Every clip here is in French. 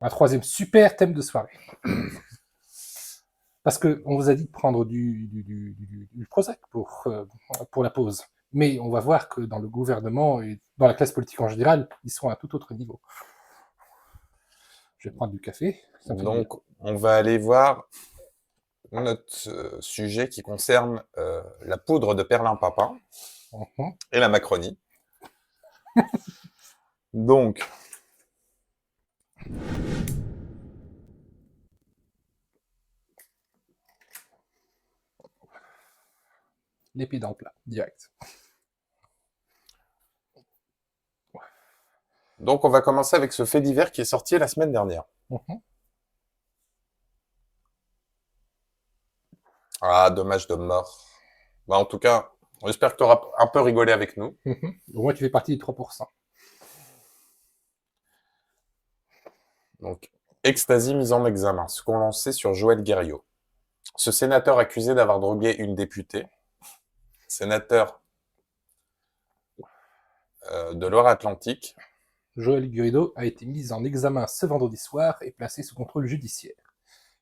Un troisième super thème de soirée. Parce qu'on vous a dit de prendre du Prozac pour la pause. Mais on va voir que dans le gouvernement et dans la classe politique en général, ils sont à un tout autre niveau. Je vais prendre du café, ça me fait du bien. Donc, on va aller voir notre sujet qui concerne la poudre de perlimpinpin Mhm. et la Macronie. Donc, Les pieds dans le plat, direct. on va commencer avec ce fait divers qui est sorti la semaine dernière. Mhm. Ah, dommage de mort. Bah, en tout cas, j'espère que tu auras un peu rigolé avec nous. Mhm. Au moins, tu fais partie des 3%. Donc, ecstasy mise en examen, ce qu'on lançait sur Joël Guerriot. Ce sénateur accusé d'avoir drogué une députée, sénateur de Loire-Atlantique, Joël Guaido a été mis en examen ce vendredi soir et placé sous contrôle judiciaire.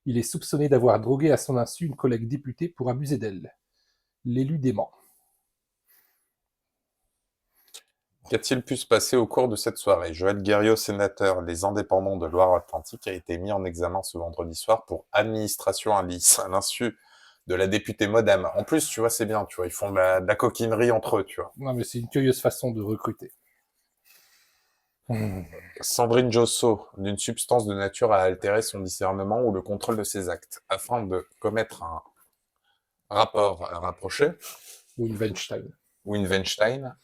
Il est soupçonné d'avoir drogué à son insu une collègue députée pour abuser d'elle. L'élu dément. qu'a-t-il pu se passer au cours de cette soirée? Joël Guerriot, sénateur Les Indépendants de Loire-Atlantique, a été mis en examen ce vendredi soir pour administration indice à l'insu de la députée Modem. En plus, tu vois, c'est bien, tu vois, ils font de la coquinerie entre eux, tu vois. Non, mais c'est une curieuse façon de recruter. Mmh. Sandrine Josso, d'une substance de nature à altérer son discernement ou le contrôle de ses actes, afin de commettre un rapport rapproché, Ou une Weinstein. ou une Weinstein,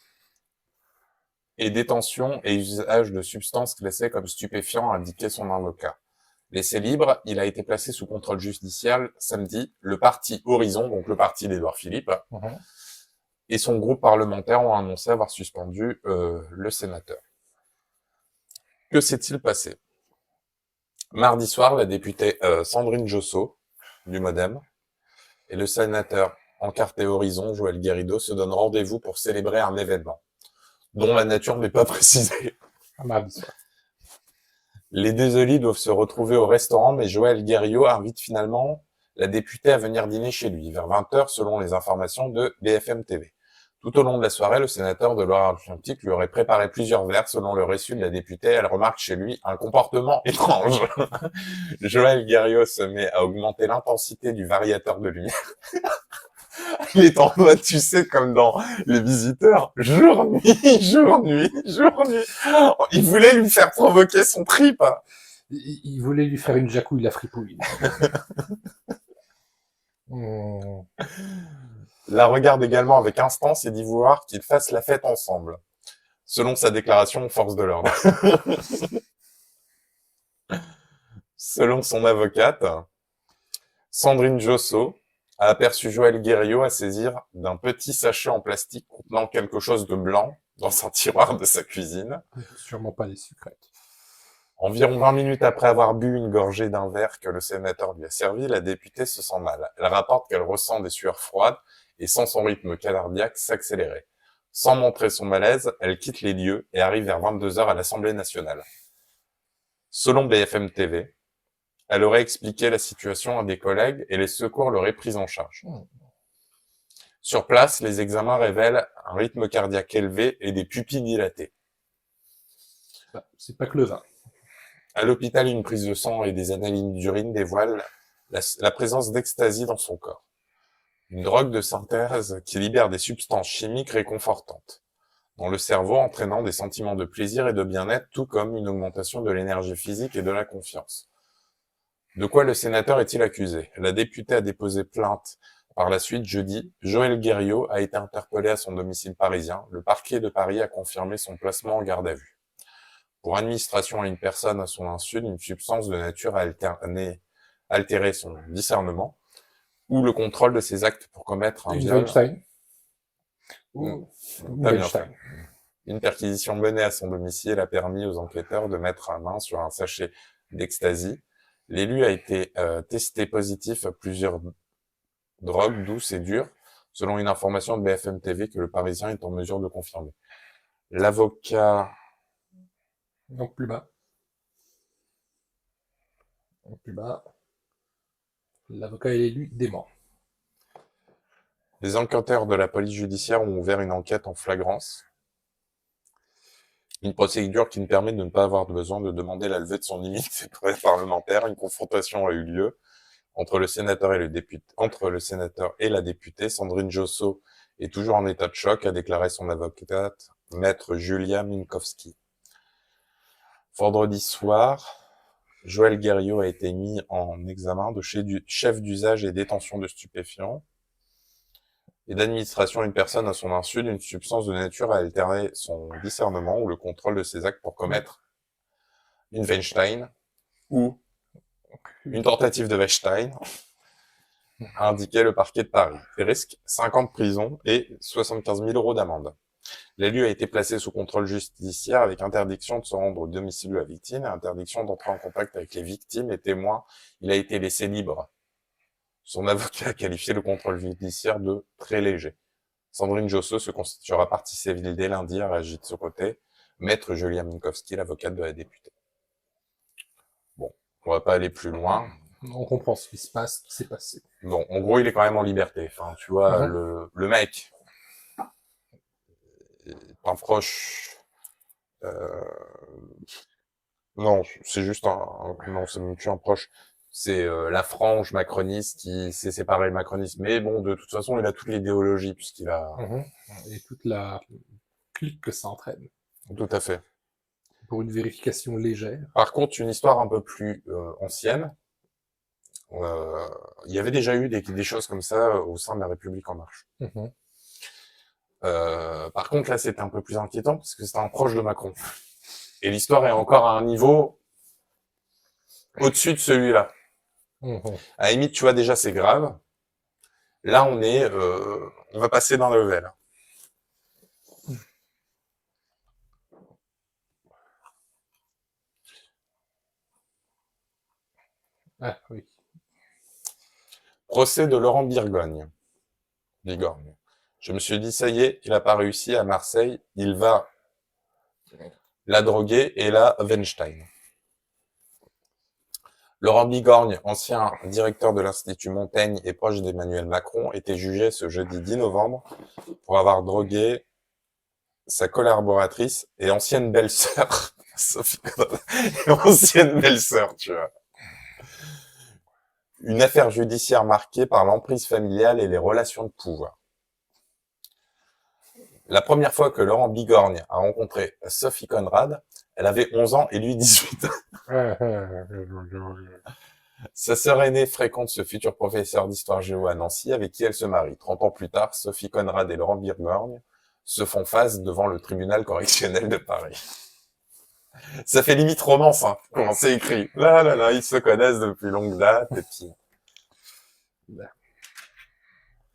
et détention et usage de substances classées comme stupéfiants, a indiqué son avocat. Laissé libre, il a été placé sous contrôle judiciaire samedi. Le parti Horizon, donc le parti d'Édouard Philippe, Mmh. et son groupe parlementaire ont annoncé avoir suspendu le sénateur. Que s'est-il passé? Mardi soir, la députée Sandrine Josso, du Modem, et le sénateur encarté Horizon, Joël Guerrido, se donnent rendez-vous pour célébrer un événement, dont la nature n'est pas précisée. Un mardi soir. Les désolés doivent se retrouver au restaurant, mais Joël Guerriot invite finalement la députée à venir dîner chez lui, vers 20h selon les informations de BFM TV. Tout au long de la soirée, le sénateur de Loire-Atlantique lui aurait préparé plusieurs verres. Selon le récit de la députée, elle remarque chez lui un comportement étrange. Joël Guerriot se met à augmenter l'intensité du variateur de lumière. Il est en mode, tu sais, comme dans Les Visiteurs, jour, nuit, jour, nuit, jour, nuit. Il voulait lui faire provoquer son trip. Il voulait lui faire une jacouille la fripouille. Mmh. La regarde également avec instance et dit vouloir qu'ils fassent la fête ensemble, selon sa déclaration aux forces de l'ordre. Selon son avocate, Sandrine Josso a aperçu Joël Guerriot à saisir d'un petit sachet en plastique contenant quelque chose de blanc dans un tiroir de sa cuisine. Sûrement pas les sucrètes. Environ 20 minutes après avoir bu une gorgée d'un verre que le sénateur lui a servi, la députée se sent mal. Elle rapporte qu'elle ressent des sueurs froides et sent son rythme cardiaque s'accélérer. Sans montrer son malaise, elle quitte les lieux et arrive vers 22h à l'Assemblée nationale. Selon BFM TV, elle aurait expliqué la situation à des collègues et les secours l'auraient prise en charge. Mmh. Sur place, les examens révèlent un rythme cardiaque élevé et des pupilles dilatées. Bah, c'est pas que le vin. À l'hôpital, une prise de sang et des analyses d'urine dévoilent la présence d'ecstasy dans son corps. Une drogue de synthèse qui libère des substances chimiques réconfortantes dans le cerveau, entraînant des sentiments de plaisir et de bien-être, tout comme une augmentation de l'énergie physique et de la confiance. De quoi le sénateur est-il accusé? La députée a déposé plainte. Par la suite, jeudi, Joël Guerriot a été interpellé à son domicile parisien. Le parquet de Paris a confirmé son placement en garde à vue. Pour administration à une personne à son insu d'une substance de nature à altérer son discernement, ou le contrôle de ses actes pour commettre un Une viol. Weinstein. Mmh. Une T'as bien fait. Weinstein. Une perquisition menée à son domicile a permis aux enquêteurs de mettre la main sur un sachet d'ecstasy. L'élu a été testé positif à plusieurs drogues douces et dures, selon une information de BFM TV que le Parisien est en mesure de confirmer. L'avocat Donc plus bas. Plus bas, l'avocat est l'élu dément. Les enquêteurs de la police judiciaire ont ouvert une enquête en flagrance. Une procédure qui me permet de ne pas avoir besoin de demander la levée de son immunité parlementaire. Une confrontation a eu lieu entre le sénateur et la députée. Sandrine Josso est toujours en état de choc, a déclaré son avocate, maître Julia Minkowski. Vendredi soir, Joël Guerriot a été mis en examen de chef d'usage et détention de stupéfiants et d'administration à une personne à son insu d'une substance de nature à altérer son discernement ou le contrôle de ses actes pour commettre une Weinstein ou une tentative de Weinstein, a indiqué le parquet de Paris. Il risque 5 ans de prison et 75 000 € d'amende. L'élu a été placé sous contrôle judiciaire avec interdiction de se rendre au domicile de la victime et interdiction d'entrer en contact avec les victimes et témoins. Il a été laissé libre. Son avocat a qualifié le contrôle judiciaire de très léger. Sandrine Josso se constituera partie civile dès lundi, a réagi de ce côté. Maître Julia Minkowski, l'avocate de la députée. Bon, on va pas aller plus loin. On comprend ce qui se passe, ce qui s'est passé. Bon, en gros, il est quand même en liberté. Enfin, tu vois, le mec, un proche, non, c'est juste non, c'est même plus un proche. C'est la frange macroniste qui s'est séparée le macronisme. Mais bon, de toute façon, il a toute l'idéologie puisqu'il a... Et toute la clique que ça entraîne. Tout à fait. Pour une vérification légère. Par contre, une histoire un peu plus ancienne. Il y avait déjà eu des choses comme ça au sein de la République en marche. Par contre, là, c'était un peu plus inquiétant parce que c'était un proche de Macron. Et l'histoire est encore à un niveau au-dessus de celui-là. À la limite, tu vois, déjà, c'est grave. Là, on va passer dans le level. Ah, oui. Procès de Laurent Bigorgne. Je me suis dit, ça y est, il a pas réussi à Marseille, il va la droguer et la Weinstein. Laurent Bigorgne, ancien directeur de l'Institut Montaigne et proche d'Emmanuel Macron, était jugé ce jeudi 10 novembre pour avoir drogué sa collaboratrice et ancienne belle-sœur. Sophie Conrad, ancienne belle-sœur, tu vois. Une affaire judiciaire marquée par l'emprise familiale et les relations de pouvoir. La première fois que Laurent Bigorgne a rencontré Sophie Conrad, elle avait 11 ans et lui 18 ans. Sa sœur aînée fréquente ce futur professeur d'histoire géo à Nancy avec qui elle se marie. 30 ans plus tard, Sophie Conrad et Laurent Bigorgne se font face devant le tribunal correctionnel de Paris. Ça fait limite romance, hein, comment c'est écrit. Là, ils se connaissent depuis longue date et puis...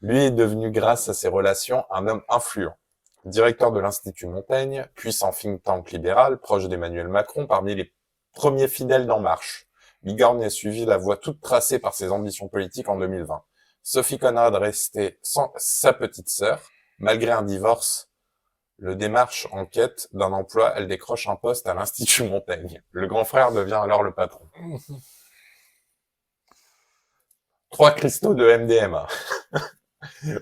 Lui est devenu, grâce à ses relations, un homme influent. Directeur de l'Institut Montaigne, puissant think tank libéral, proche d'Emmanuel Macron, parmi les premiers fidèles d'En Marche. Bigorgne a suivi la voie toute tracée par ses ambitions politiques en 2020. Sophie Conrad restait sans sa petite sœur. Malgré un divorce, le démarche en quête d'un emploi, elle décroche un poste à l'Institut Montaigne. Le grand frère devient alors le patron. 3 cristaux de MDMA.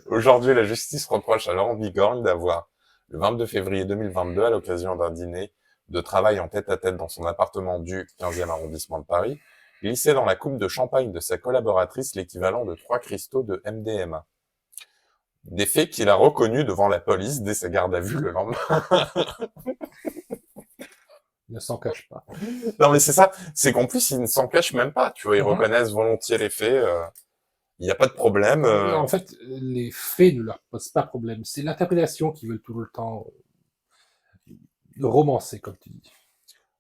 Aujourd'hui, la justice reproche à Laurent Bigorgne d'avoir, le 22 février 2022, à l'occasion d'un dîner de travail en tête-à-tête dans son appartement du 15e arrondissement de Paris, glissé dans la coupe de champagne de sa collaboratrice l'équivalent de 3 cristaux de MDMA. Des faits qu'il a reconnus devant la police dès sa garde à vue le lendemain. Il ne s'en cache pas. Non mais c'est ça, c'est qu'en plus ils ne s'en cachent même pas, tu vois, ils reconnaissent volontiers les faits, il n'y a pas de problème. En fait, les faits ne leur posent pas problème, c'est l'interprétation qu'ils veulent tout le temps romancer, comme tu dis.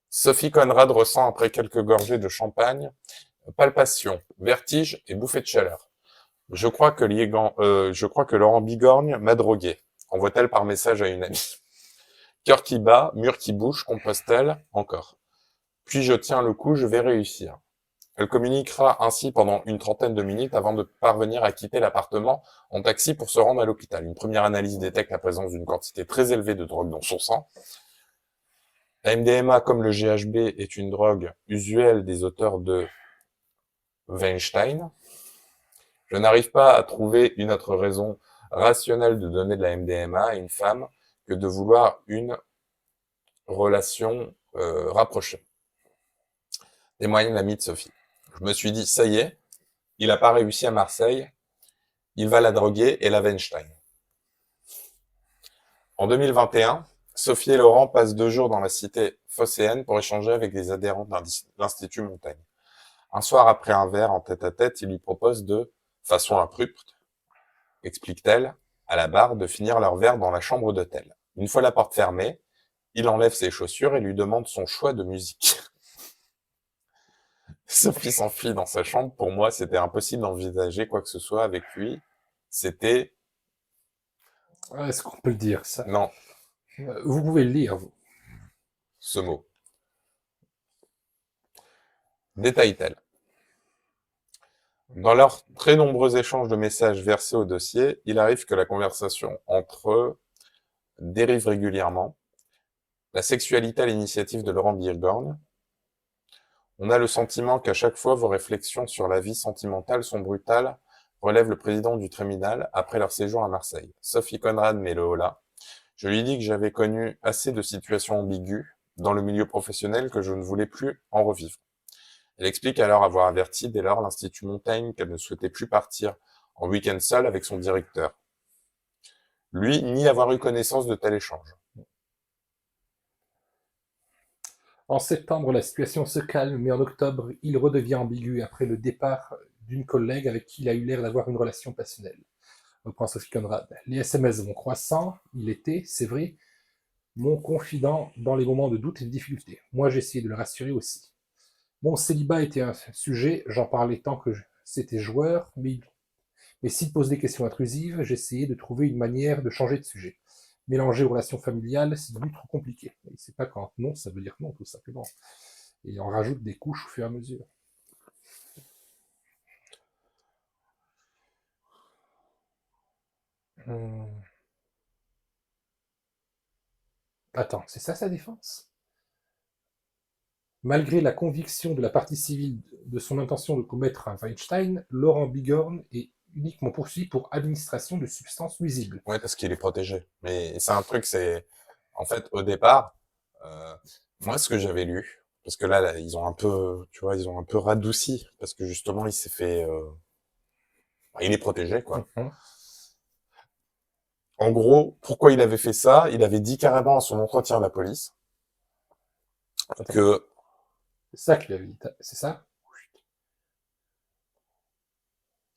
Sophie Conrad ressent après quelques gorgées de champagne, palpation, vertige et bouffée de chaleur. Je crois que Laurent Bigorgne m'a drogué, envoie-t-elle par message à une amie. Cœur qui bat, mur qui bouge, compose-t-elle encore. Puis je tiens le coup, je vais réussir. Elle communiquera ainsi pendant une trentaine de minutes avant de parvenir à quitter l'appartement en taxi pour se rendre à l'hôpital. Une première analyse détecte la présence d'une quantité très élevée de drogue dans son sang. La MDMA, comme le GHB, est une drogue usuelle des auteurs de Weinstein. Je n'arrive pas à trouver une autre raison rationnelle de donner de la MDMA à une femme que de vouloir une relation rapprochée. Témoigne l'ami de Sophie. Je me suis dit, ça y est, il n'a pas réussi à Marseille, il va la droguer et la Weinstein. En 2021, Sophie et Laurent passent 2 jours dans la cité phocéenne pour échanger avec des adhérents de l'Institut Montaigne. Un soir après un verre en tête-à-tête, il lui propose de, façon abrupte, explique-t-elle, à la barre, de finir leur verre dans la chambre d'hôtel. Une fois la porte fermée, il enlève ses chaussures et lui demande son choix de musique. Sophie s'enfuit dans sa chambre. Pour moi, c'était impossible d'envisager quoi que ce soit avec lui. C'était... Est-ce qu'on peut le dire, ça? Non, Vous pouvez le lire, vous. ce mot. Détaille-t-elle. Dans leurs très nombreux échanges de messages versés au dossier, il arrive que la conversation entre eux dérive régulièrement. La sexualité à l'initiative de Laurent Birgorn. On a le sentiment qu'à chaque fois, vos réflexions sur la vie sentimentale sont brutales, relève le président du tribunal après leur séjour à Marseille. Sophie Conrad met le holà. Je lui dis que j'avais connu assez de situations ambiguës dans le milieu professionnel que je ne voulais plus en revivre. Elle explique alors avoir averti dès lors l'Institut Montaigne qu'elle ne souhaitait plus partir en week-end seule avec son directeur. Lui nie avoir eu connaissance de tel échange. En septembre, la situation se calme, mais en octobre, il redevient ambigu après le départ d'une collègue avec qui il a eu l'air d'avoir une relation passionnelle. Reprend Sophie Conrad. Les SMS vont croissant, il était, c'est vrai, mon confident dans les moments de doute et de difficulté. Moi, j'ai essayé de le rassurer aussi. Mon célibat était un sujet, j'en parlais tant que c'était joueur, mais s'il pose des questions intrusives, j'essayais de trouver une manière de changer de sujet. Mélanger aux relations familiales, c'est devenu trop compliqué. Il ne sait pas quand non, ça veut dire non, tout simplement. Et on rajoute des couches au fur et à mesure. Attends, c'est ça sa défense? Malgré la conviction de la partie civile de son intention de commettre un Weinstein, Laurent Birgorn est uniquement poursuivi pour administration de substances nuisibles. Ouais, parce qu'il est protégé. Mais c'est un truc, c'est... En fait, au départ, moi, ce que j'avais lu, parce que là, ils ont un peu, tu vois, ils ont un peu radouci, parce que justement, il s'est fait... il est protégé, quoi. En gros, pourquoi il avait fait ça? Il avait dit carrément à son entretien à la police que... C'est ça qu'il avait dit. C'est ça?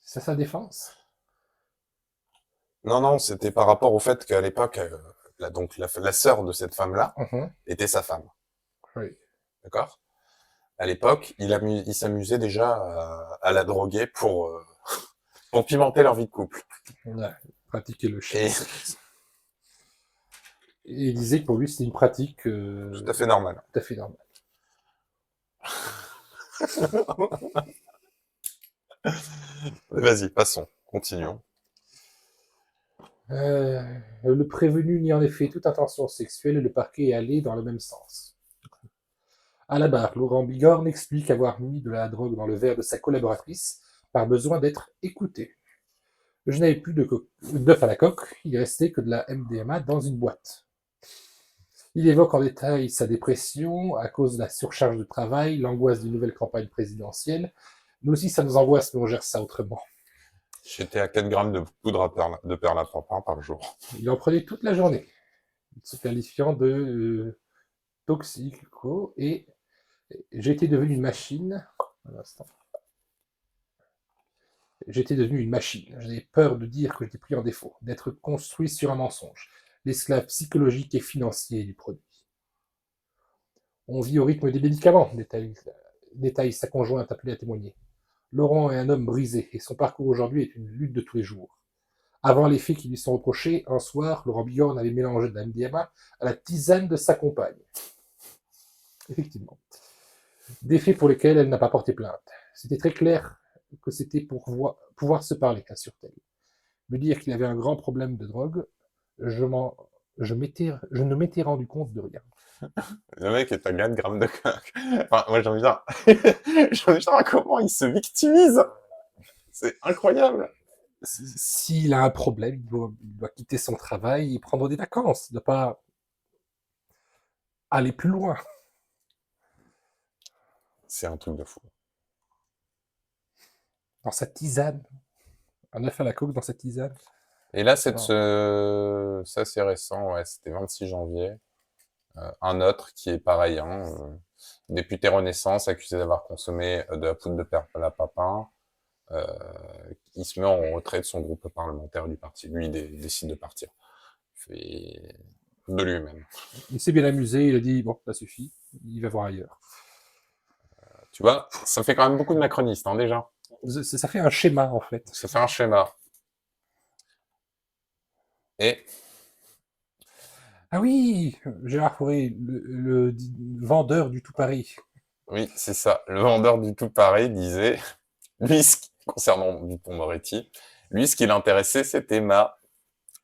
C'est ça sa défense? Non, c'était par rapport au fait qu'à l'époque, donc la sœur de cette femme-là était sa femme. Oui. D'accord? À l'époque, il s'amusait déjà à la droguer pour pimenter leur vie de couple. Ouais, pratiquer le chien. Et il disait que pour lui, c'était une pratique... tout à fait normale. Tout à fait normale. Vas-y, passons. Continuons. Le prévenu nie en effet toute intention sexuelle et le parquet est allé dans le même sens. À la barre, Laurent Bigorne explique avoir mis de la drogue dans le verre de sa collaboratrice par besoin d'être écouté. Je n'avais plus d'œuf à la coque, il restait que de la MDMA dans une boîte. Il évoque en détail sa dépression à cause de la surcharge de travail, l'angoisse d'une nouvelle campagne présidentielle. Nous aussi, ça nous angoisse, mais on gère ça autrement. J'étais à 4 grammes de poudre de perlimpinpin par jour. Il en prenait toute la journée, se qualifiant de toxico, et j'étais devenu une machine. Un instant. J'étais devenu une machine. J'avais peur de dire que j'étais pris en défaut, d'être construit sur un mensonge, l'esclave psychologique et financier du produit. On vit au rythme des médicaments, détaille sa conjointe appelée à témoigner. Laurent est un homme brisé et son parcours aujourd'hui est une lutte de tous les jours. Avant les faits qui lui sont reprochés, un soir, Laurent Bigorne avait mélangé de la MDMA à la tisane de sa compagne. Effectivement. Des faits pour lesquels elle n'a pas porté plainte. C'était très clair que c'était pour pouvoir se parler, assure-t-elle. Me dire qu'il avait un grand problème de drogue, je je ne m'étais rendu compte de rien. Le mec est un gars de gramme de coke. Enfin, moi, j'ai envie de dire, j'ai envie de dire comment il se victimise. C'est incroyable. S'il a un problème, il doit quitter son travail et prendre des vacances. Il ne doit pas aller plus loin. C'est un truc de fou. Dans sa tisane. Un œuf à la coke dans sa tisane. Et là, Non. ça c'est récent, ouais, c'était 26 janvier. Un autre qui est pareil, hein, député Renaissance, accusé d'avoir consommé de la poudre de perlimpinpin, il se met en retrait de son groupe parlementaire du parti. Lui, il décide de partir. Et de lui-même. Il s'est bien amusé, il a dit, bon, ça suffit, il va voir ailleurs. Tu vois, ça fait quand même beaucoup de macronistes, hein, déjà. Ça fait un schéma, en fait. Ça fait un schéma. Et Ah oui, Gérard Fauré, le vendeur du tout Paris. oui, c'est ça. Le vendeur du tout Paris disait, lui, concernant Dupond-Moretti, lui, ce qui l'intéressait, c'était ma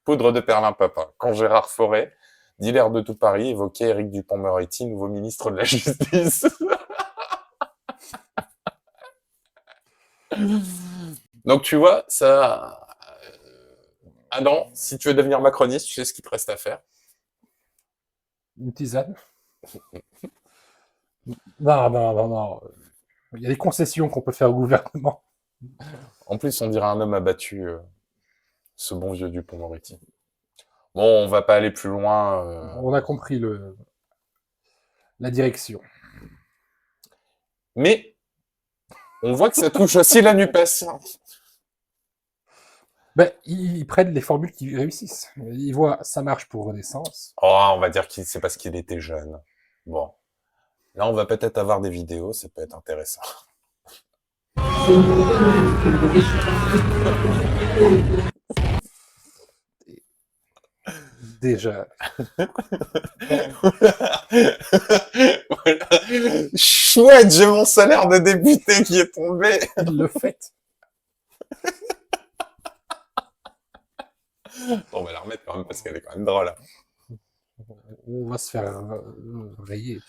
poudre de perlimpinpin. Quand Gérard Fauré, dealer de tout Paris, évoquait Éric Dupond-Moretti, nouveau ministre de la Justice. Donc, tu vois, ça... Adam, si tu veux devenir macroniste, tu sais ce qu'il te reste à faire. Une tisane. Non. Il y a des concessions qu'on peut faire au gouvernement. En plus, on dirait un homme abattu, ce bon vieux Dupond-Moretti. Bon, on va pas aller plus loin. On a compris la direction. Mais on voit que ça touche aussi la NUPES. Ben, ils prennent les formules qui réussissent. Ils voient, ça marche pour Renaissance. Oh, on va dire que c'est parce qu'il était jeune. Bon. Là, on va peut-être avoir des vidéos, ça peut être intéressant. Déjà. Voilà. Chouette, j'ai mon salaire de député qui est tombé. Il le fait. Bon, on va la remettre quand même parce qu'elle est quand même drôle. On va se faire rayer.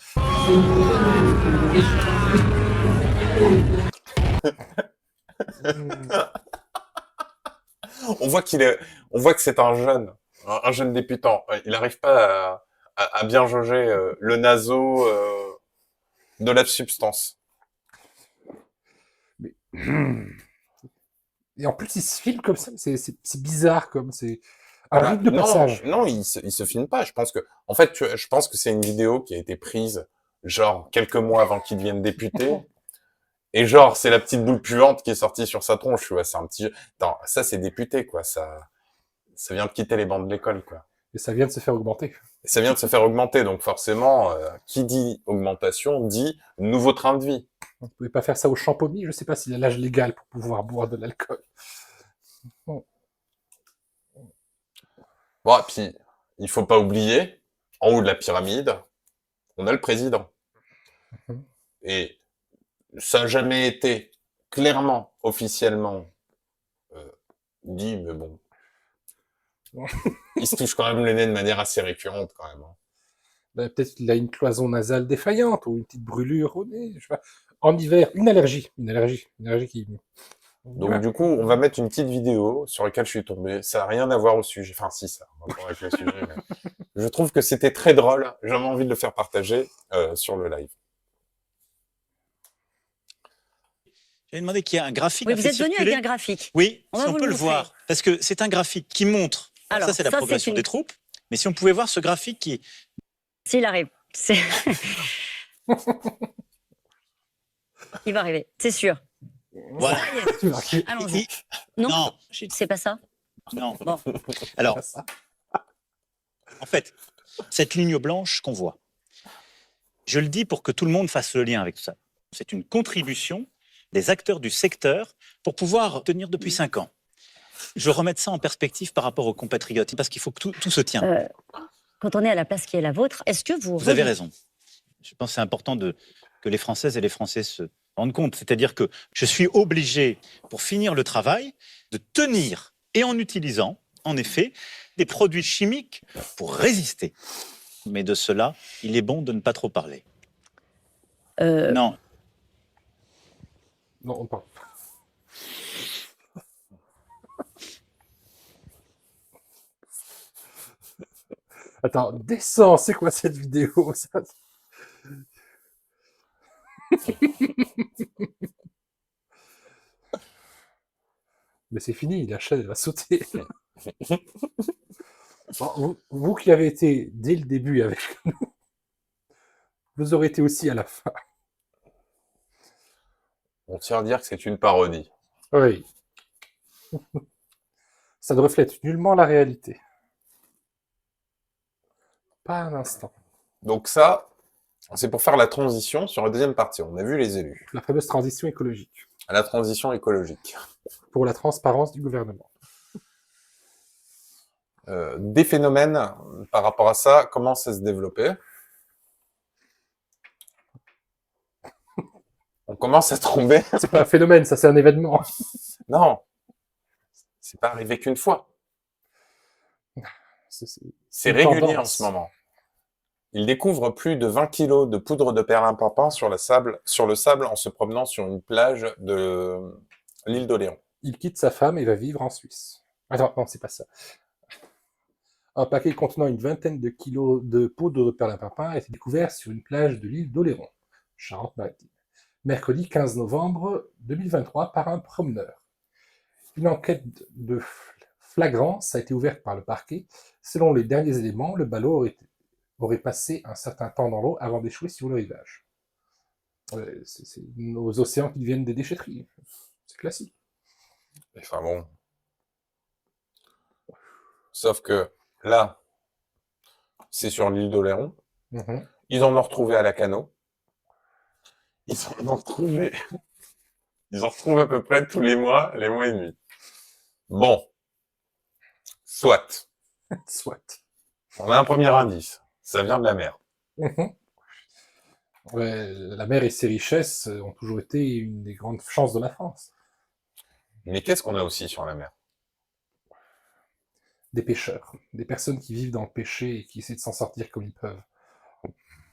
On voit on voit que c'est un jeune députant. Il n'arrive pas à bien jauger le naso de la substance. Mais... Et en plus, il se filme comme ça. C'est bizarre, comme c'est un rite de passage. Non, il se filme pas. Je pense que, en fait, je pense que c'est une vidéo qui a été prise genre quelques mois avant qu'il devienne député. Et genre, c'est la petite boule puante qui est sortie sur sa tronche, tu vois, c'est un petit... Attends, ça, c'est député, quoi, ça vient de quitter les bancs de l'école, quoi. Et ça vient de se faire augmenter. Et ça vient de se faire augmenter, donc forcément, qui dit augmentation, dit nouveau train de vie. Vous ne pouvez pas faire ça au Champomy, je ne sais pas s'il a l'âge légal pour pouvoir boire de l'alcool. Bon, et puis, il faut pas oublier, en haut de la pyramide, on a le président. Et ça n'a jamais été clairement, officiellement dit, mais bon. Il se touche quand même le nez de manière assez récurrente, quand même. Ben, peut-être qu'il a une cloison nasale défaillante ou une petite brûlure au nez. Je sais pas. En hiver, une allergie qui... Donc, du coup, on va mettre une petite vidéo sur laquelle je suis tombé. Ça n'a rien à voir au sujet. Enfin, si, ça a un rapport avec le sujet. Mais je trouve que c'était très drôle. J'avais envie de le faire partager sur le live. J'ai demandé qu'il y ait un graphique. Oui, vous êtes venu avec un graphique. Oui, on si on peut le voir. Parce que c'est un graphique qui montre. Alors, ça, c'est la progression des troupes. Mais si on pouvait voir ce graphique qui... S'il arrive. Il va arriver, c'est sûr. Voilà. Allons-y. Non, c'est pas ça. Non. Bon. Alors, en fait, cette ligne blanche qu'on voit, je le dis pour que tout le monde fasse le lien avec tout ça. C'est une contribution des acteurs du secteur pour pouvoir tenir depuis 5 ans. Je remets ça en perspective par rapport aux compatriotes, parce qu'il faut que tout se tienne. Quand on est à la place qui est la vôtre, est-ce que Vous avez raison. Je pense que c'est important que les Françaises et les Français se rendent compte. C'est-à-dire que je suis obligé, pour finir le travail, de tenir, et en utilisant en effet des produits chimiques pour résister. Mais de cela, il est bon de ne pas trop parler. Non, Non, on parle. Attends, descends, c'est quoi cette vidéo ça? Mais c'est fini, la chaîne elle va sauter. Bon, vous qui avez été dès le début avec nous, vous aurez été aussi à la fin. On tient à dire que c'est une parodie. Oui. Ça ne reflète nullement la réalité. Pas un instant. Donc ça, c'est pour faire la transition sur la deuxième partie. On a vu les élus. La fameuse transition écologique. À la transition écologique. Pour la transparence du gouvernement. Des phénomènes par rapport à ça commencent à se développer. On commence à tomber. C'est pas un phénomène, ça c'est un événement. Non, c'est pas arrivé qu'une fois. C'est une régulier tendance. en ce moment. Il découvre plus de 20 kilos de poudre de perlimpinpin sur le sable en se promenant sur une plage de l'île d'Oléron. Il quitte sa femme et va vivre en Suisse. Attends, non, c'est pas ça. Un paquet contenant une vingtaine de kilos de poudre de perlimpinpin a été découvert sur une plage de l'île d'Oléron, Charente-Maritime, mercredi 15 novembre 2023 par un promeneur. Une enquête de flagrance a été ouverte par le parquet. Selon les derniers éléments, le ballot aurait passé un certain temps dans l'eau avant d'échouer sur le rivage. C'est nos océans qui deviennent des déchetteries. C'est classique. Enfin bon. Sauf que là, c'est sur l'île d'Oléron. Ils en ont retrouvé à Lacanau. Ils en ont retrouvé à peu près tous les mois et demi. Bon. Soit. Soit. On a un premier indice. Ça vient de la mer. Ouais, la mer et ses richesses ont toujours été une des grandes chances de la France. Mais qu'est-ce qu'on a aussi sur la mer? Des pêcheurs, des personnes qui vivent dans le péché et qui essaient de s'en sortir comme ils peuvent.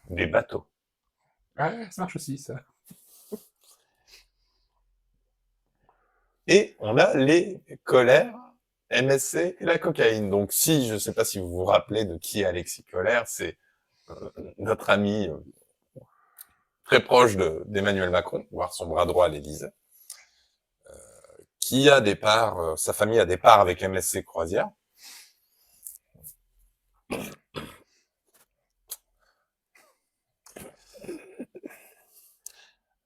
Des bateaux. Ah, ça marche aussi, ça. Et on a les colères, MSC et la cocaïne. Donc si, je sais pas si vous vous rappelez de qui est Alexis Colère, c'est notre ami très proche d'Emmanuel Macron, voire son bras droit à l'Élysée, qui a des parts, sa famille a des parts avec MSC Croisière.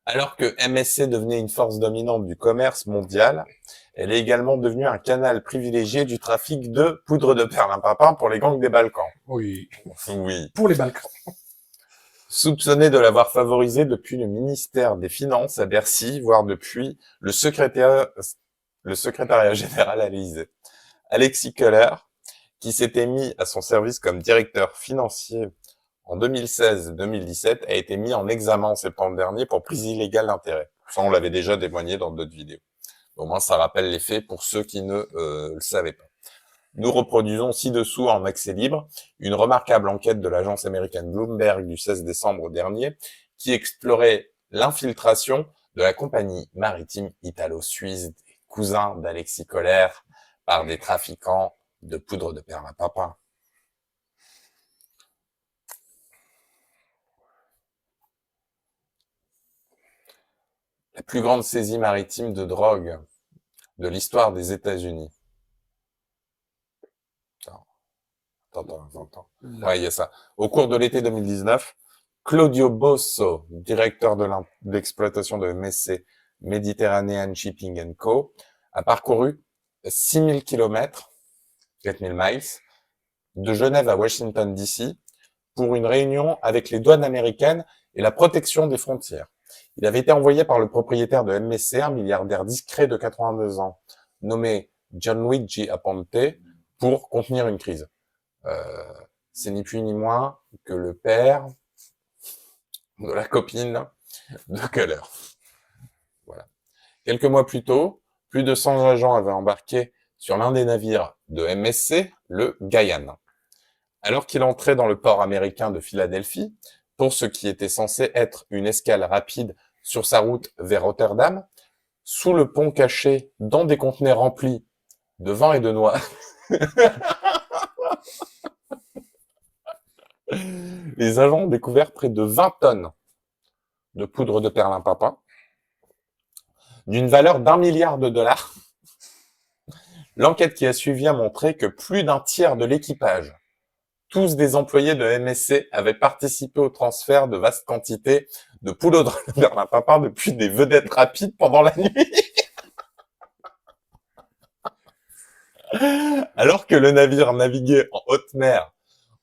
Alors que MSC devenait une force dominante du commerce mondial, elle est également devenue un canal privilégié du trafic de poudre de perlimpinpin pour les gangs des Balkans. Oui. Oui. Pour les Balkans. Soupçonné de l'avoir favorisé depuis le ministère des Finances à Bercy, voire depuis le secrétariat général à l'Élysée. Alexis Keller, qui s'était mis à son service comme directeur financier en 2016-2017, a été mis en examen en septembre dernier pour prise illégale d'intérêt. Ça, on l'avait déjà témoigné dans d'autres vidéos. Au moins, ça rappelle les faits pour ceux qui ne le savaient pas. Nous reproduisons ci-dessous en accès libre une remarquable enquête de l'agence américaine Bloomberg du 16 décembre dernier qui explorait l'infiltration de la compagnie maritime italo-suisse des cousins d'Alexis Colère par des trafiquants de poudre de perlimpinpin. La plus grande saisie maritime de drogue de l'histoire des États-Unis. Attends. Ouais, il y a ça. Au cours de l'été 2019, Claudio Bosso, directeur de l'exploitation de MSC, Mediterranean Shipping Co., a parcouru 6000 km, 4000 miles, de Genève à Washington DC, pour une réunion avec les douanes américaines et la protection des frontières. Il avait été envoyé par le propriétaire de MSC, un milliardaire discret de 82 ans, nommé Gianluigi Aponte, pour contenir une crise. C'est ni plus ni moins que le père de la copine de Keller. Voilà. Quelques mois plus tôt, plus de 100 agents avaient embarqué sur l'un des navires de MSC, le Guyane. Alors qu'il entrait dans le port américain de Philadelphie, pour ce qui était censé être une escale rapide sur sa route vers Rotterdam, sous le pont caché dans des conteneurs remplis de vin et de noix, les agents ont découvert près de 20 tonnes de poudre de perlimpinpin, d'une valeur d'1 milliard de dollars. L'enquête qui a suivi a montré que plus d'un tiers de l'équipage, tous des employés de MSC, avaient participé au transfert de vastes quantités de poudre de perlimpinpin depuis des vedettes rapides pendant la nuit. Alors que le navire naviguait en haute mer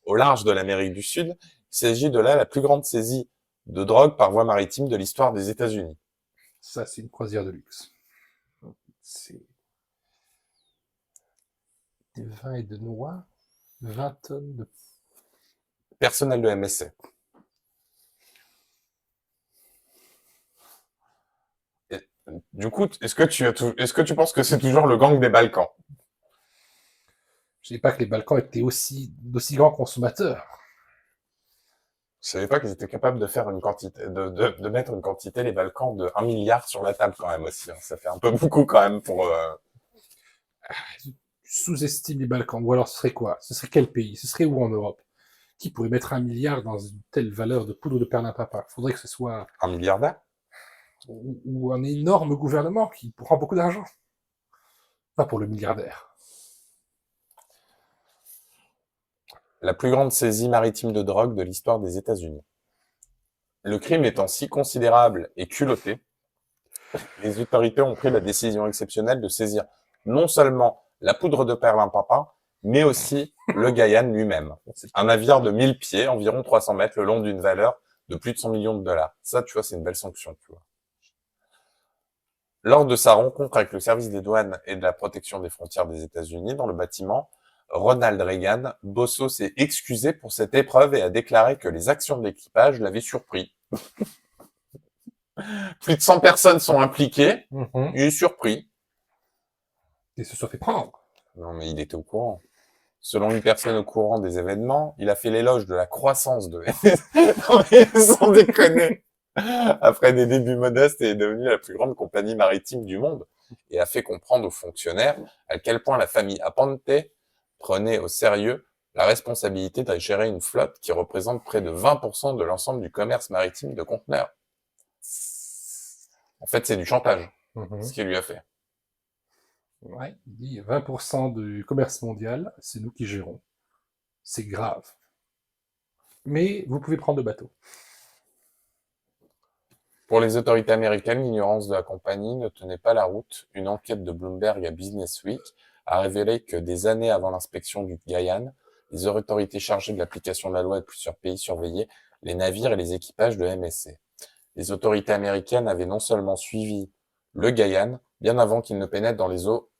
au large de l'Amérique du Sud, il s'agit de là la plus grande saisie de drogue par voie maritime de l'histoire des États-Unis. Ça, c'est une croisière de luxe. C'est des vins et de noix, 20 tonnes de... Personnel de MSC. Du coup, est-ce que tu penses que c'est toujours le gang des Balkans? Je ne savais pas que les Balkans étaient d'aussi grands consommateurs. Je savais pas qu'ils étaient capables de faire une quantité, de mettre une quantité, les Balkans, de 1 milliard sur la table quand même aussi. Hein. Ça fait un peu beaucoup quand même pour... Tu sous-estimes les Balkans. Ou alors ce serait quoi? Ce serait quel pays? Ce serait où en Europe? Qui pourrait mettre 1 milliard dans une telle valeur de poudre de perlimpinpin? Il faudrait que ce soit... Un milliardaire? Ou un énorme gouvernement qui prend beaucoup d'argent. Pas pour le milliardaire. La plus grande saisie maritime de drogue de l'histoire des États-Unis. Le crime étant si considérable et culotté, les autorités ont pris la décision exceptionnelle de saisir non seulement la poudre de perlimpinpin, mais aussi le Guyane lui-même. Un navire de 1000 pieds, environ 300 mètres, le long d'une valeur de plus de 100 millions de dollars. Ça, tu vois, c'est une belle sanction, tu vois. Lors de sa rencontre avec le service des douanes et de la protection des frontières des États-Unis dans le bâtiment, Ronald Reagan, Bosso s'est excusé pour cette épreuve et a déclaré que les actions de l'équipage l'avaient surpris. Plus de 100 personnes sont impliquées, il est surpris. Et se soit fait prendre. Non, mais il était au courant. Selon une personne au courant des événements, il a fait l'éloge de la croissance de non, mais sans déconner. Après des débuts modestes, il est devenu la plus grande compagnie maritime du monde et a fait comprendre aux fonctionnaires à quel point la famille Aponte prenait au sérieux la responsabilité de gérer une flotte qui représente près de 20% de l'ensemble du commerce maritime de conteneurs. En fait, c'est du chantage, ce qu'il lui a fait. Ouais, il dit 20% du commerce mondial, c'est nous qui gérons. C'est grave. Mais vous pouvez prendre le bateau. Pour les autorités américaines, l'ignorance de la compagnie ne tenait pas la route. Une enquête de Bloomberg à Business Week a révélé que des années avant l'inspection du Guyane, les autorités chargées de l'application de la loi de plusieurs pays surveillaient les navires et les équipages de MSC. Les autorités américaines avaient non seulement suivi le Guyane, bien avant qu'il ne pénètre dans les eaux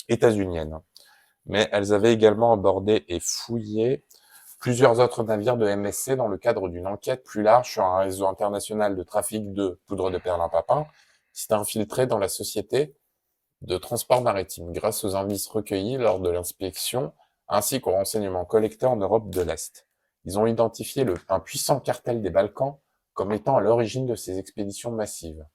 états-uniennes, mais elles avaient également abordé et fouillé plusieurs autres navires de MSC dans le cadre d'une enquête plus large sur un réseau international de trafic de poudre de perlimpinpin qui s'est infiltré dans la société de transport maritime grâce aux indices recueillis lors de l'inspection ainsi qu'aux renseignements collectés en Europe de l'Est. Ils ont identifié un puissant cartel des Balkans comme étant à l'origine de ces expéditions massives.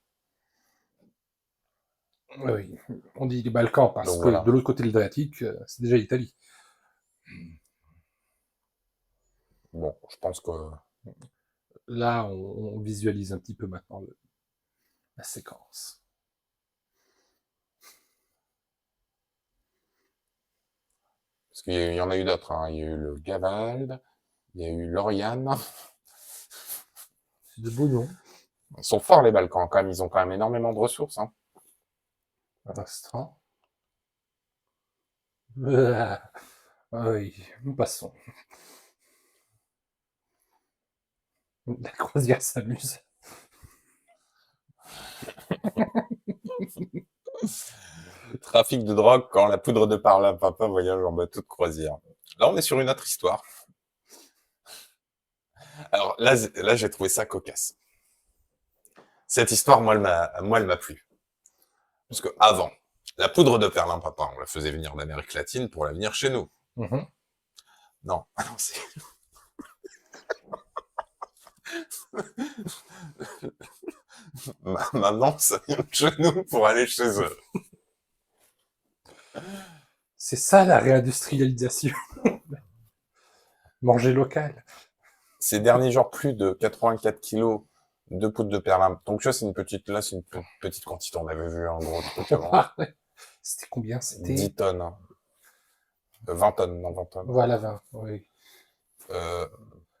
Oui, on dit les Balkans parce Donc, que voilà. de l'autre côté de l'Adriatique, c'est déjà l'Italie. Bon, je pense que... Là, on visualise un petit peu maintenant la séquence. Parce qu'il y en a eu d'autres. Hein. Il y a eu le Gavald, il y a eu l'Oriane. C'est de beaux noms. Ils sont forts, les Balkans, quand même. Ils ont quand même énormément de ressources. Hein. Un instant. Oui, nous passons. La croisière s'amuse. Trafic de drogue quand la poudre de perlimpinpin voyage en bateau de croisière. Là, on est sur une autre histoire. Alors là, j'ai trouvé ça cocasse. Cette histoire, moi, elle m'a plu. Parce que avant, La poudre de perlimpinpin, on la faisait venir d'Amérique latine pour la venir chez nous. Mhm. Non, non, c'est... Maintenant, ça vient de chez nous pour aller chez eux. C'est ça la réindustrialisation. Manger local. Ces derniers jours, plus de 84 kilos de poudre de perlimpinpin. Donc ça, c'est une petite quantité. On avait vu un gros truc avant. Ah, ouais. C'était combien? 10 tonnes. Hein. 20 tonnes, non, 20 tonnes. Voilà, 20, oui. Euh,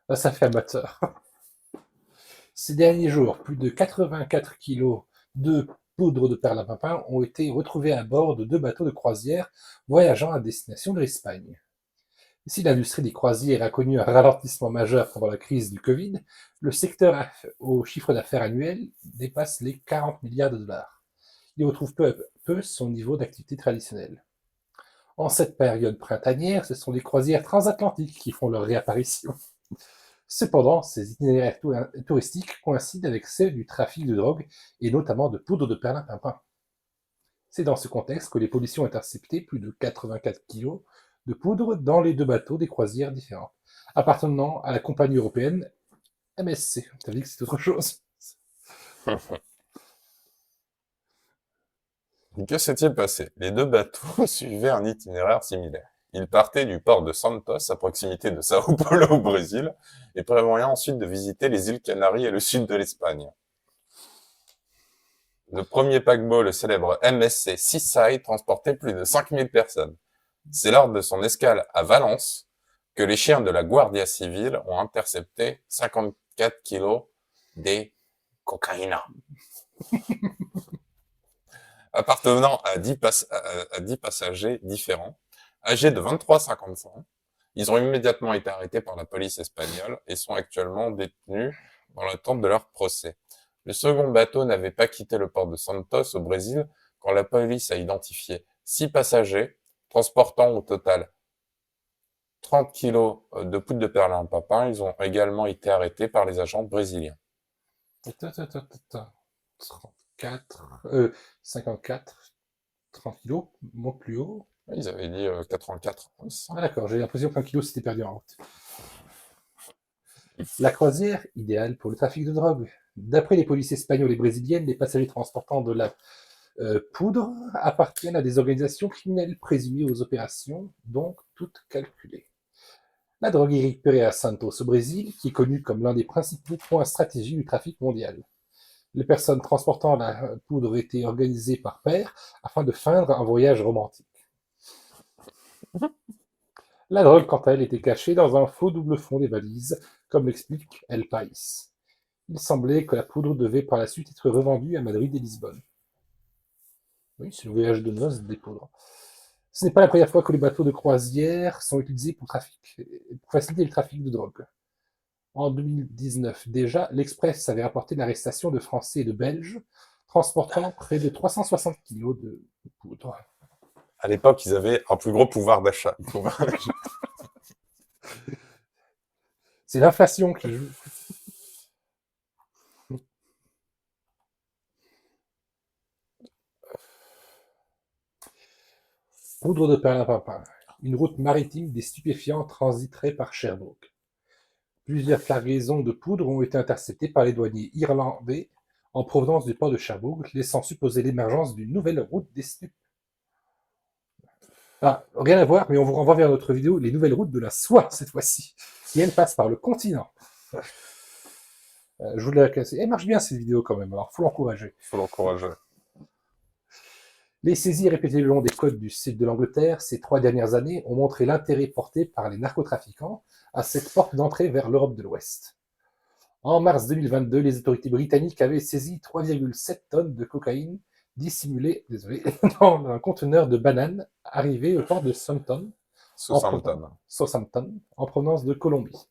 Là, ça fait amateur. Ces derniers jours, plus de 84 kilos de poudre de perlimpinpin ont été retrouvés à bord de 2 bateaux de croisière voyageant à destination de l'Espagne. Si l'industrie des croisières a connu un ralentissement majeur pendant la crise du Covid, le secteur au chiffre d'affaires annuel dépasse les 40 milliards de dollars. Il retrouve peu à peu son niveau d'activité traditionnel. En cette période printanière, ce sont les croisières transatlantiques qui font leur réapparition. Cependant, ces itinéraires touristiques coïncident avec ceux du trafic de drogue et notamment de poudre de perlimpinpin. C'est dans ce contexte que les policiers ont intercepté plus de 84 kilos de poudre dans les 2 bateaux des croisières différentes, appartenant à la compagnie européenne MSC. T'as dit que c'est autre chose? Que s'est-il passé? Les 2 bateaux suivaient un itinéraire similaire. Ils partaient du port de Santos, à proximité de Sao Paulo au Brésil, et prévoyaient ensuite de visiter les îles Canaries et le sud de l'Espagne. Le premier paquebot, le célèbre MSC Seaside, transportait plus de 5000 personnes. C'est lors de son escale à Valence que les chiens de la Guardia Civile ont intercepté 54 kilos de cocaïne. Appartenant à 10 passagers différents, âgés de 23 à 55 ans. Ils ont immédiatement été arrêtés par la police espagnole et sont actuellement détenus dans l'attente de leur procès. Le second bateau n'avait pas quitté le port de Santos au Brésil quand la police a identifié 6 passagers transportant au total 30 kilos de poudre de perlimpinpin. Ils ont également été arrêtés par les agents brésiliens. 34, 54, 30 kilos, monte plus haut. Ils avaient dit 84. Ah d'accord, j'ai l'impression qu'un kilo s'était perdu en route. La croisière, idéale pour le trafic de drogue. D'après les polices espagnoles et brésiliennes, les passagers transportant de la poudre appartiennent à des organisations criminelles présumées aux opérations, donc toutes calculées. La drogue est récupérée à Santos au Brésil, qui est connu comme l'un des principaux points stratégiques du trafic mondial. Les personnes transportant la poudre étaient organisées par paires afin de feindre un voyage romantique. La drogue, quant à elle, était cachée dans un faux double fond des valises, comme l'explique El País. Il semblait que la poudre devait par la suite être revendue à Madrid et Lisbonne. Oui, c'est le voyage de noces des poudres. Ce n'est pas la première fois que les bateaux de croisière sont utilisés pour faciliter le trafic de drogue. En 2019 déjà, l'Express avait rapporté l'arrestation de Français et de Belges transportant près de 360 kilos de poudre. À l'époque, ils avaient un plus gros pouvoir d'achat. C'est l'inflation qui joue. Poudre de perlimpinpin. Une route maritime des stupéfiants transiterait par Sherbrooke. Plusieurs cargaisons de poudre ont été interceptées par les douaniers irlandais en provenance du port de Sherbrooke, laissant supposer l'émergence d'une nouvelle route des stupes. Ah, rien à voir, mais on vous renvoie vers notre vidéo Les nouvelles routes de la soie, cette fois-ci, qui elle passe par le continent. Je voulais la casser. Elle marche bien cette vidéo quand même, alors faut l'encourager. Faut l'encourager. Les saisies répétées le long des côtes du sud de l'Angleterre ces 3 dernières années ont montré l'intérêt porté par les narcotrafiquants à cette porte d'entrée vers l'Europe de l'Ouest. En mars 2022, les autorités britanniques avaient saisi 3,7 tonnes de cocaïne dissimulée dans un conteneur de bananes arrivé au port de Southampton, en provenance de Colombie.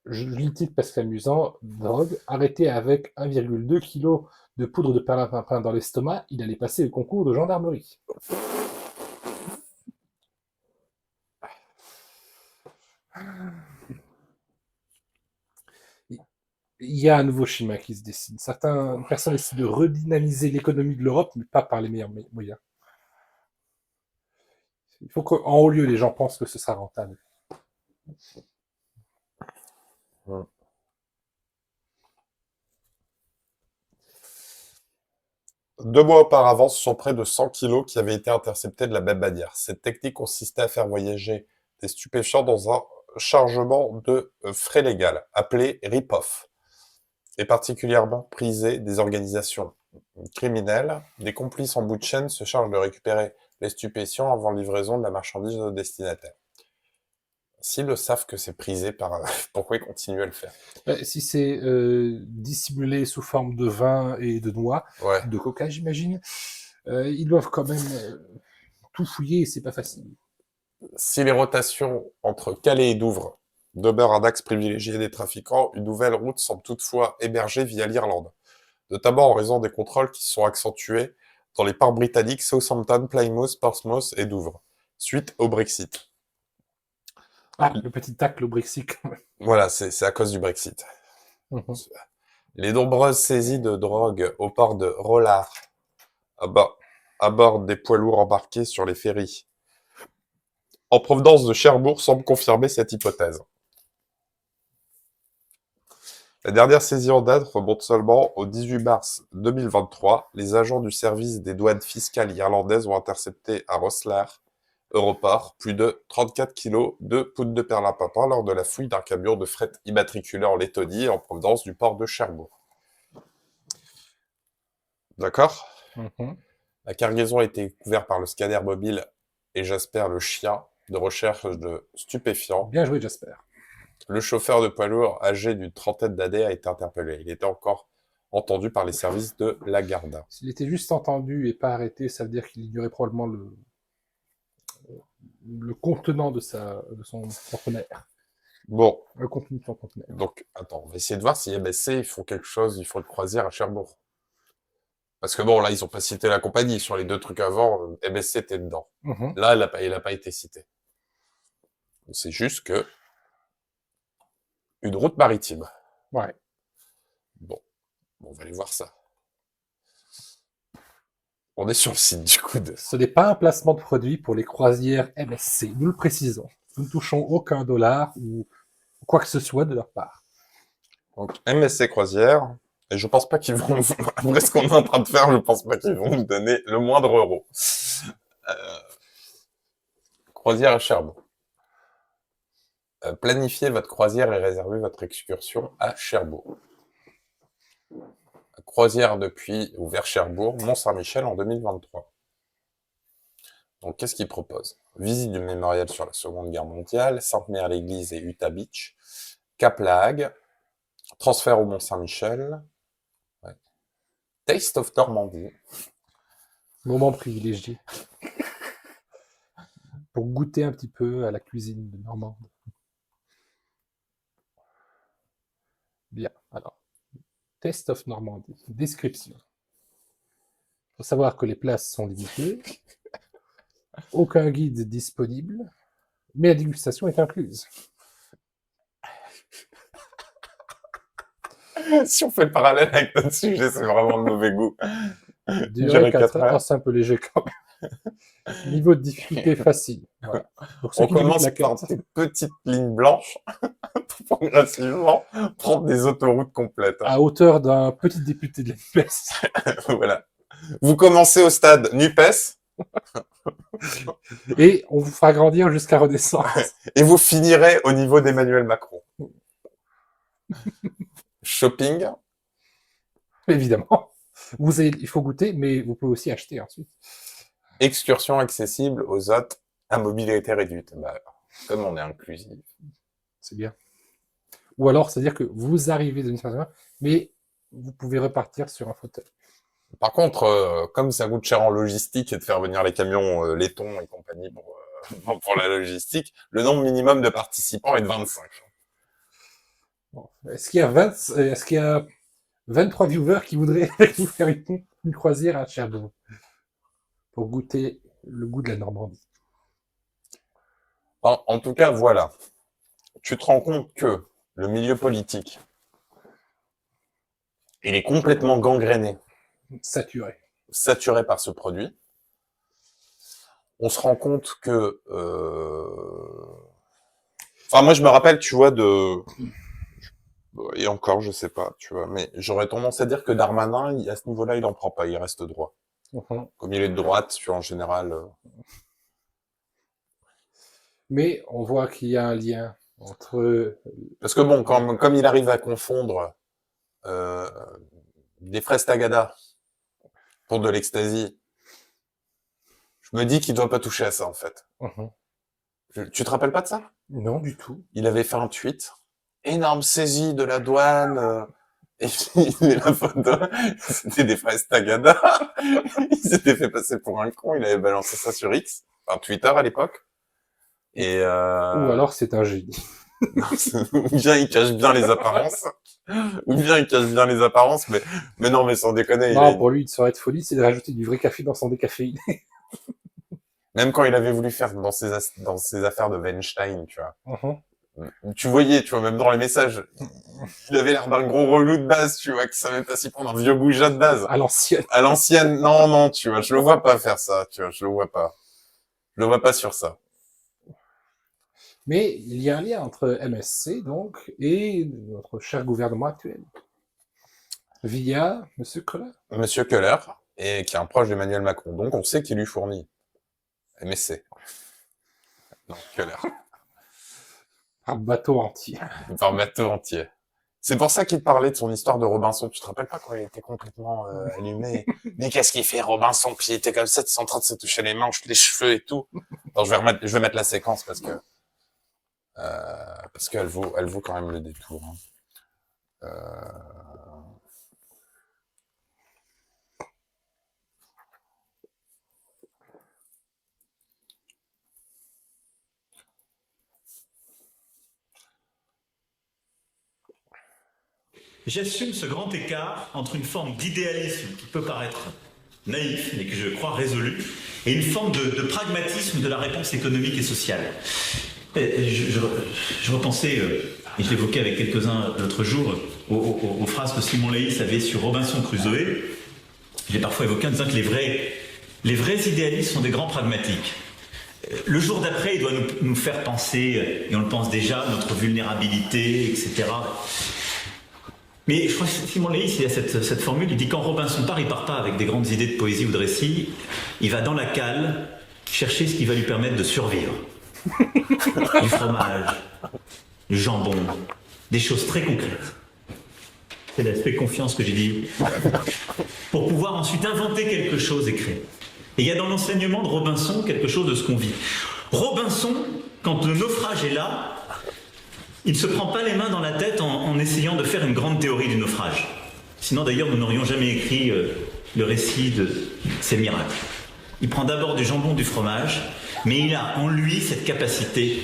Je lis le titre parce que c'est amusant. Drogue, arrêté avec 1,2 kg de poudre de perlimpinpin dans l'estomac, il allait passer le concours de gendarmerie. Il y a un nouveau schéma qui se dessine. Certaines personnes essaient de redynamiser l'économie de l'Europe, mais pas par les meilleurs moyens. Il faut qu'en haut lieu, les gens pensent que ce sera rentable. Deux mois auparavant, ce sont près de 100 kilos qui avaient été interceptés de la même manière. Cette technique consistait à faire voyager des stupéfiants dans un chargement de frais légal, appelé rip-off, et particulièrement prisé des organisations criminelles. Des complices en bout de chaîne se chargent de récupérer les stupéfiants avant livraison de la marchandise au destinataire. S'ils le savent que c'est prisé par... pourquoi ils continuent à le faire? Si c'est dissimulé sous forme de vin et de noix, Ouais. de coca, j'imagine, ils doivent quand même tout fouiller et c'est pas facile. Si les rotations entre Calais et Douvres demeurent un axe privilégié des trafiquants, une nouvelle route semble toutefois émerger via l'Irlande, notamment en raison des contrôles qui se sont accentués dans les ports britanniques Southampton, Plymouth, Portsmouth et Douvres, suite au Brexit. Ah, le petit tacle au Brexit. Voilà, c'est à cause du Brexit. Mhm. Les nombreuses saisies de drogue au port de Rollard, à bord des poids lourds embarqués sur les ferries, en provenance de Cherbourg, semblent confirmer cette hypothèse. La dernière saisie en date remonte seulement au 18 mars 2023. Les agents du service des douanes fiscales irlandaises ont intercepté à Rosslare Europort plus de 34 kilos de poudre de perlimpinpin lors de la fouille d'un camion de fret immatriculé en Lettonie en provenance du port de Cherbourg. D'accord ? Mhm. La cargaison a été couverte par le scanner mobile et Jasper, le chien de recherche de stupéfiants. Bien joué, Jasper. Le chauffeur de poids lourd, âgé d'une trentaine d'années, a été interpellé. Il était encore entendu par les services de la Garda. S'il était juste entendu et pas arrêté, ça veut dire qu'il ignorait probablement le contenant de son conteneur. Bon, Le contenu de son conteneur. donc, attends, on va essayer de voir si MSC, ils font quelque chose, ils font une croisière à Cherbourg. Parce que bon, là, ils ont pas cité la compagnie. Sur les deux trucs avant, MSC était dedans. Mhm. Là, il a pas été cité. C'est juste que une route maritime. Ouais. Bon, on va aller voir ça. On est sur le site du coup de... Ce n'est pas un placement de produit pour les croisières MSC, nous le précisons. Nous ne touchons aucun dollar ou quoi que ce soit de leur part. Donc, MSC Croisière. Et je pense pas qu'ils vont, après ce qu'on est en train de faire, je pense pas qu'ils vont nous donner le moindre euro. Croisière à Cherbourg. Planifiez votre croisière et réservez votre excursion à Cherbourg. Croisière depuis ou vers Cherbourg, Mont-Saint-Michel en 2023. Donc, qu'est-ce qu'ils proposent? Visite du mémorial sur la Seconde Guerre mondiale, Sainte-Mère-l'Église et Utah Beach, Cap-la Hague, transfert au Mont-Saint-Michel, ouais. Taste of Normandie. Moment privilégié. Pour goûter un petit peu à la cuisine de Normande. Bien, alors. Taste of Normandie. Description. Il faut savoir que les places sont limitées. Aucun guide disponible. Mais la dégustation est incluse. Si on fait le parallèle avec notre sujet, c'est vraiment de mauvais goût. Durée 4 heures. C'est un peu léger quand même. Niveau de difficulté facile. Voilà. On commence par des petites lignes blanches pour progressivement prendre des autoroutes complètes. À hauteur d'un petit député de la NUPES. Voilà. Vous commencez au stade NUPES. Et on vous fera grandir jusqu'à Renaissance. Et vous finirez au niveau d'Emmanuel Macron. Shopping. Évidemment. Il faut goûter, mais vous pouvez aussi acheter ensuite. Excursion accessible aux hôtes à mobilité réduite. Bah, comme on est inclusif. C'est bien. Ou alors, c'est-à-dire que vous arrivez d'une certaine manière, mais vous pouvez repartir sur un fauteuil. Par contre, comme ça coûte cher en logistique et de faire venir les camions laiton et compagnie pour la logistique, le nombre minimum de participants est de 25. Bon. Est-ce qu'il y a 23 viewers qui voudraient nous faire une croisière à Cherbourg pour goûter le goût de la Normandie? En tout cas, voilà. Tu te rends compte que le milieu politique Il est complètement gangréné, Saturé. saturé par ce produit. On se rend compte que... Enfin, moi, je me rappelle, tu vois, et encore, je sais pas, tu vois, mais j'aurais tendance à dire que Darmanin, à ce niveau-là, il en prend pas, il reste droit. Comme il est de droite, tu vois, en général... Mais on voit qu'il y a un lien entre... Parce que bon, comme il arrive à confondre euh, des fraises Tagada pour de l'ecstasy, je me dis qu'il doit pas toucher à ça, en fait. Tu te rappelles pas de ça? Non, du tout. Il avait fait un tweet, énorme saisie de la douane, et puis il met la photo, c'était des fraises Tagada. Il s'était fait passer pour un con, il avait balancé ça sur X, enfin Twitter à l'époque. Et Ou alors c'est un génie. ou bien il cache bien les apparences, mais non, mais sans déconner, Non, pour lui, une soirée de folie, c'est de rajouter du vrai café dans son décaféiné. même quand il avait voulu faire dans ses affaires de Weinstein, tu vois. Tu voyais, tu vois, même dans les messages, il avait l'air d'un gros relou de base, tu vois, qui savait pas s'y prendre, un vieux goujat de base. À l'ancienne. À l'ancienne, non, tu vois, je le vois pas faire ça, tu vois, je le vois pas. Je le vois pas sur ça. Mais il y a un lien entre MSC, donc, et notre cher gouvernement actuel. Via Monsieur Collin. Monsieur Keller, et qui est un proche d'Emmanuel Macron, donc on sait qu'il lui fournit. MSC. Non, Keller. Un bateau entier. Par bateau entier. C'est pour ça qu'il te parlait de son histoire de Robinson. Tu te rappelles pas quand il était complètement allumé? Mais qu'est-ce qu'il fait, Robinson? Puis il était comme ça, en train de se toucher les manches, les cheveux et tout. Alors, je vais mettre la séquence parce qu'elle vaut quand même le détour. Hein. J'assume ce grand écart entre une forme d'idéalisme qui peut paraître naïf, mais que je crois résolu, et une forme de pragmatisme de la réponse économique et sociale. Je repensais, et je l'évoquais avec quelques-uns l'autre jour, aux phrases que Simon Leys avait sur Robinson Crusoe. Je l'ai parfois évoqué en disant que les vrais idéalistes sont des grands pragmatiques. Le jour d'après, il doit nous faire penser, et on le pense déjà, notre vulnérabilité, etc. Mais je crois que Simon Leys, il a cette formule, il dit quand Robinson part, il part pas avec des grandes idées de poésie ou de récit, il va dans la cale chercher ce qui va lui permettre de survivre. Du fromage, du jambon, des choses très concrètes. C'est l'aspect confiance que j'ai dit. Pour pouvoir ensuite inventer quelque chose et créer. Et il y a dans l'enseignement de Robinson quelque chose de ce qu'on vit. Robinson, quand le naufrage est là, il ne se prend pas les mains dans la tête en essayant de faire une grande théorie du naufrage. Sinon, d'ailleurs, nous n'aurions jamais écrit le récit de ces miracles. Il prend d'abord du jambon, du fromage, mais il a en lui cette capacité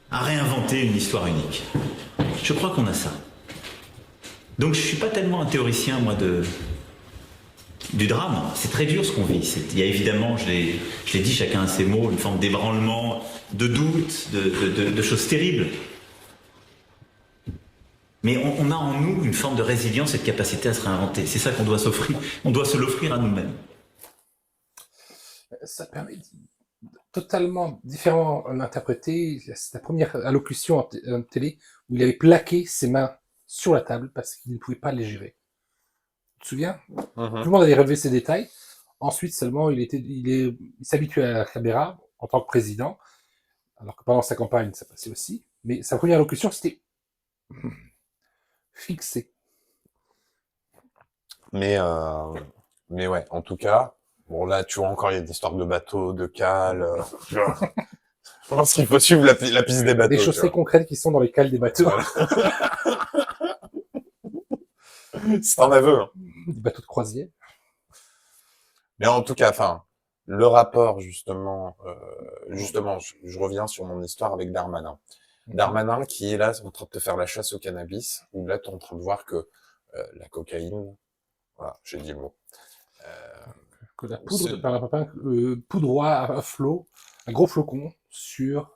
à réinventer une histoire unique. Je crois qu'on a ça. Donc je ne suis pas tellement un théoricien, moi, du drame. C'est très dur ce qu'on vit. Il y a évidemment, je l'ai dit, chacun a ses mots, une forme d'ébranlement, de doute, de choses terribles. Mais on a en nous une forme de résilience et de capacité à se réinventer. C'est ça qu'on doit s'offrir. On doit se l'offrir à nous-mêmes. Ça permet totalement différent d'interpréter. C'est la première allocution en télé où il avait plaqué ses mains sur la table parce qu'il ne pouvait pas les gérer. Tu te souviens? Tout le monde avait relevé ces détails. Ensuite seulement, il s'habituait à la caméra en tant que président, alors que pendant sa campagne, ça passait aussi. Mais sa première allocution, c'était fixé. Mais ouais, en tout cas, bon là, tu vois encore, il y a des histoires de bateaux, de cales. Tu vois. Je pense qu'il faut suivre la piste des bateaux. Des choses très concrètes qui sont dans les cales des bateaux. Voilà. C'est un aveu. Hein. Des bateaux de croisière. Mais en tout cas, enfin, le rapport justement, je reviens sur mon histoire avec Darmanin. Darmanin qui est là en train de te faire la chasse au cannabis, où là tu es en train de voir que la cocaïne, voilà, j'ai dit le mot. Que la poudre, par un poudroie à flot, un gros flocon sur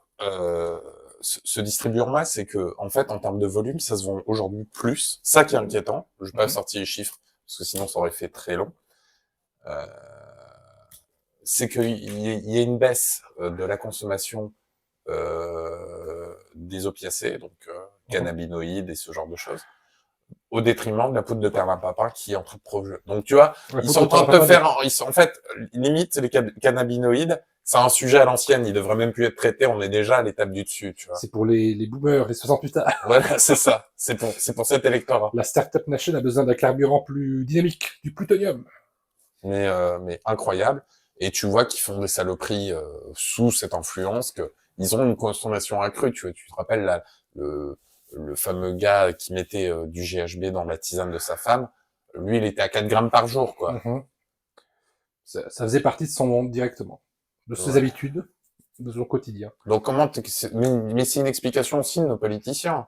se distribue en masse, c'est que, en fait, en termes de volume, ça se vend aujourd'hui plus. Ça qui est inquiétant. Je vais pas sortir les chiffres, parce que sinon ça aurait fait très long. C'est qu'il y a une baisse de la consommation des opiacés, donc cannabinoïdes et ce genre de choses, au détriment de la poudre de perlimpinpin qui est en train de progresser. Donc tu vois, ils sont en train de te faire, en fait, limite les cannabinoïdes, c'est un sujet à l'ancienne, il devrait même plus être traité, on est déjà à l'étape du dessus, tu vois. C'est pour les boomers, les 68 ans. Voilà, c'est ça. C'est pour cet électorat. La Startup Nation a besoin d'un carburant plus dynamique, du plutonium. Mais incroyable. Et tu vois qu'ils font des saloperies sous cette influence, que ils ont une consommation accrue. Tu te rappelles le fameux gars qui mettait du GHB dans la tisane de sa femme. Lui, il était à 4 grammes par jour, quoi. Ça faisait partie de son monde directement, de ses habitudes, de son quotidien. Donc mais c'est une explication aussi de nos politiciens.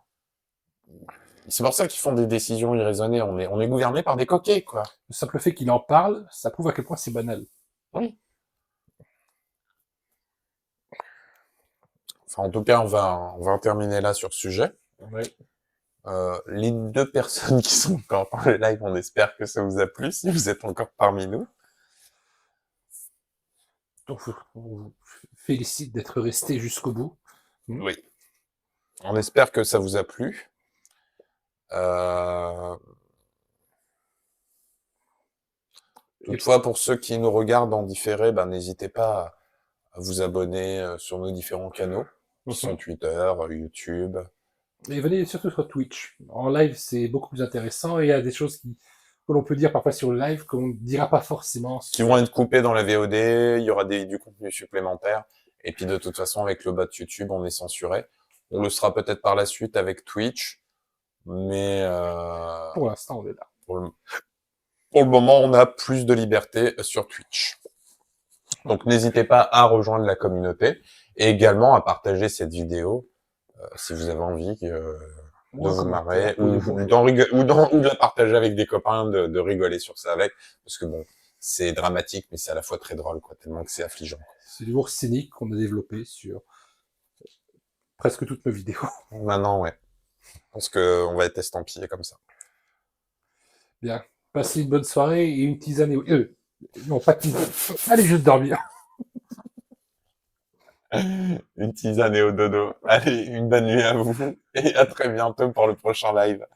C'est pour ça qu'ils font des décisions irraisonnées. On est gouverné par des coquets, quoi. Le simple fait qu'il en parle, ça prouve à quel point c'est banal. Oui. Enfin, en tout cas, on va en terminer là sur ce sujet. Oui. Les 2 personnes qui sont encore dans le live, on espère que ça vous a plu, si vous êtes encore parmi nous. Donc, on vous félicite d'être resté jusqu'au bout. Oui. On espère que ça vous a plu. Toutefois, pour ceux qui nous regardent en différé, n'hésitez pas à vous abonner sur nos différents canaux, qui sont Twitter, YouTube. Et venez surtout sur Twitch. En live, c'est beaucoup plus intéressant et il y a des choses que l'on peut dire parfois sur le live qu'on ne dira pas forcément. Qui vont être coupées dans la VOD, il y aura du contenu supplémentaire. Et puis de toute façon, avec le bot YouTube, on est censuré. On le sera peut-être par la suite avec Twitch, mais pour l'instant, on est là. Pour le moment, on a plus de liberté sur Twitch. Donc n'hésitez pas à rejoindre la communauté et également à partager cette vidéo si vous avez envie de vous marrer ou de la partager avec des copains, de rigoler sur ça avec, parce que bon, c'est dramatique, mais c'est à la fois très drôle, quoi, tellement que c'est affligeant. C'est l'humour cynique qu'on a développé sur presque toutes nos vidéos. Maintenant, ouais. Je pense qu'on va être estampillé comme ça. Bien. Passez une bonne soirée et une tisane. Non, pas de tisane. Allez juste dormir. Une tisane et au dodo. Allez, une bonne nuit à vous et à très bientôt pour le prochain live.